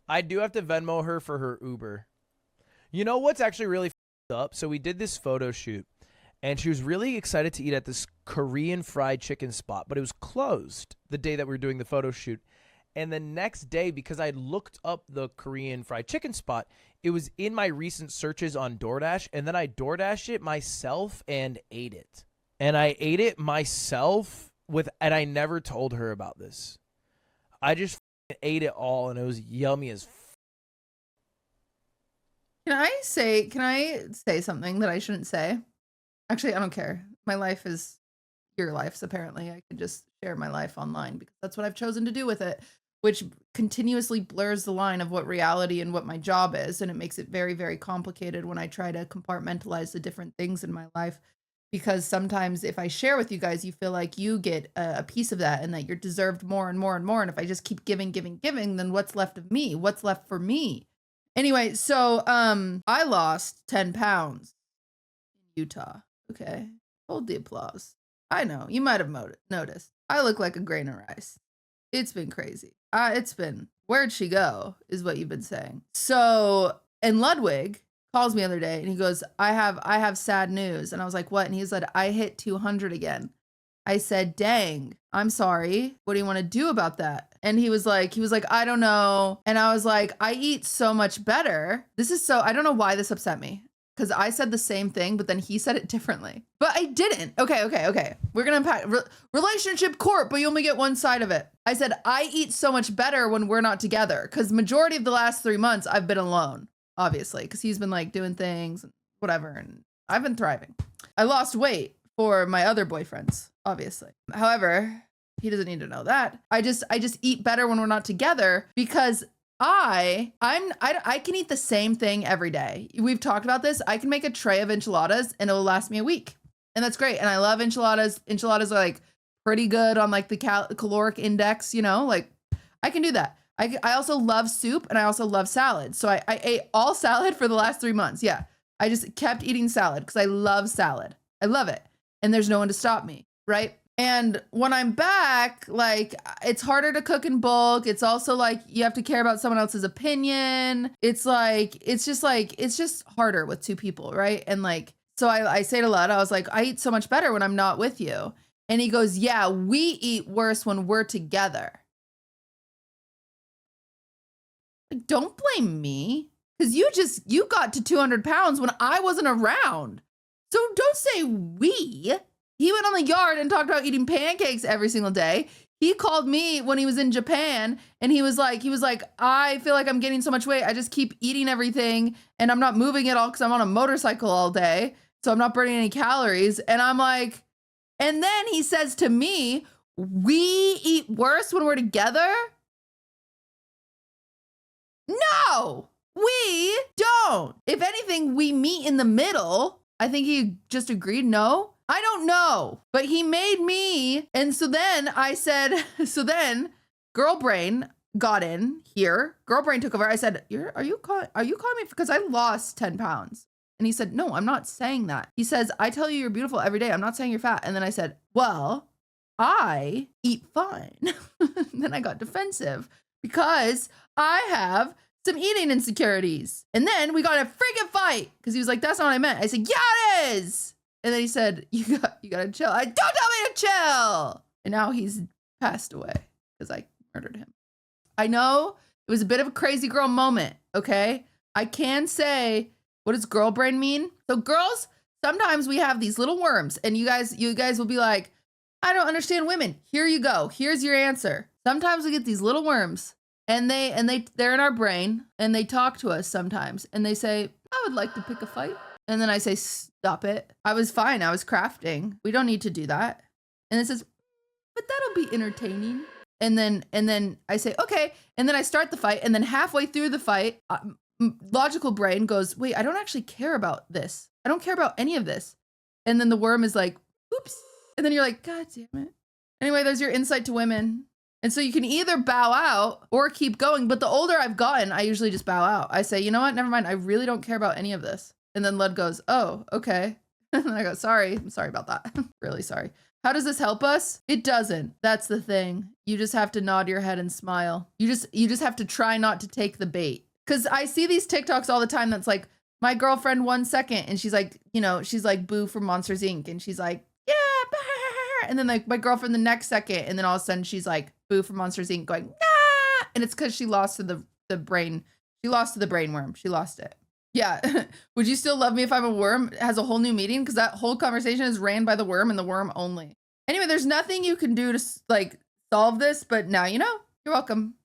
I do have to Venmo her for her Uber. You know what's actually really up? So we did this photo shoot, and she was really excited to eat at this Korean fried chicken spot, but it was closed the day that we were doing the photo shoot. And the next day, because I looked up the Korean fried chicken spot, it was in my recent searches on DoorDash, and then I DoorDashed it myself and ate it. And I ate it myself and I never told her about this. I just ate it all, and it was yummy as Can I say something that I shouldn't say? Actually, I don't care. My life is your lives, apparently. I could just share my life online because that's what I've chosen to do with it, which continuously blurs the line of what reality and what my job is. And it makes it very, very complicated when I try to compartmentalize the different things in my life. Because sometimes if I share with you guys, you feel like you get a piece of that and that you're deserved more and more and more. And if I just keep giving, then what's left of me? What's left for me? Anyway, so I lost 10 pounds in Utah. Okay, hold the applause. I know, you might have noticed. I look like a grain of rice. It's been crazy. It's been, where'd she go, is what you've been saying. So, and Ludwig calls me the other day and he goes, I have sad news. And I was like, what? And he said, I hit 200 again. I said, dang, I'm sorry. What do you want to do about that? And he was like, I don't know. And I was like, I eat so much better. I don't know why this upset me. Because I said the same thing, but then he said it differently. But I didn't. Okay. We're going to unpack relationship court, but you only get one side of it. I said, I eat so much better when we're not together. Because majority of the last 3 months, I've been alone, obviously. Because he's been like doing things and whatever. And I've been thriving. I lost weight for my other boyfriends, obviously. However, he doesn't need to know that. I just eat better when we're not together because I can eat the same thing every day. We've talked about this. I can make a tray of enchiladas and it will last me a week. And that's great. And I love enchiladas. Enchiladas are like pretty good on like the caloric index, you know, like I can do that. I also love soup and I also love salad. So I ate all salad for the last 3 months. Yeah. I just kept eating salad because I love salad. I love it. And there's no one to stop me. Right. And when I'm back, like it's harder to cook in bulk. It's also like you have to care about someone else's opinion. It's just harder with 2 people, right? And like, so I say to Lud, I was like, I eat so much better when I'm not with you. And he goes, yeah, we eat worse when we're together. Like, don't blame me because you got to 200 pounds when I wasn't around. So don't say we. He went on the yard and talked about eating pancakes every single day. He called me when he was in Japan and he was like, I feel like I'm gaining so much weight. I just keep eating everything and I'm not moving at all because I'm on a motorcycle all day. So I'm not burning any calories. And I'm like, and then he says to me, we eat worse when we're together? No, we don't. If anything, we meet in the middle. I think he just agreed no. I don't know, but he made me. And so then I said, so then girl brain got in here. Girl brain took over. I said, are you calling me? Because I lost 10 pounds. And he said, no, I'm not saying that. He says, I tell you you're beautiful every day. I'm not saying you're fat. And then I said, well, I eat fine. Then I got defensive because I have some eating insecurities. And then we got in a freaking fight because he was like, that's not what I meant. I said, yeah, it is. And then he said, you gotta chill. Don't tell me to chill. And now he's passed away because I murdered him. I know it was a bit of a crazy girl moment, okay? I can say, what does girl brain mean? So girls, sometimes we have these little worms and you guys will be like, I don't understand women. Here you go. Here's your answer. Sometimes we get these little worms and they're in our brain and they talk to us sometimes and they say, I would like to pick a fight. And then I say, stop it. I was fine. I was crafting. We don't need to do that. And it says, but that'll be entertaining. And then I say, okay. And then I start the fight. And then halfway through the fight, logical brain goes, wait, I don't actually care about this. I don't care about any of this. And then the worm is like, oops. And then you're like, God damn it. Anyway, there's your insight to women. And so you can either bow out or keep going. But the older I've gotten, I usually just bow out. I say, you know what? Never mind. I really don't care about any of this. And then Lud goes, oh, okay. And I go, sorry. I'm sorry about that. Really sorry. How does this help us? It doesn't. That's the thing. You just have to nod your head and smile. You just have to try not to take the bait. Cause I see these TikToks all the time that's like, my girlfriend 1 second, and she's like, you know, she's like Boo from Monsters Inc. And she's like, yeah, bah. And then like my girlfriend the next second, and then all of a sudden she's like Boo from Monsters Inc. going, nah. And it's because she lost to the brain. She lost to the brain worm. She lost it. Yeah. Would you still love me if I'm a worm? It has a whole new meaning because that whole conversation is ran by the worm and the worm only. Anyway, there's nothing you can do to like solve this, but now you know. You're welcome.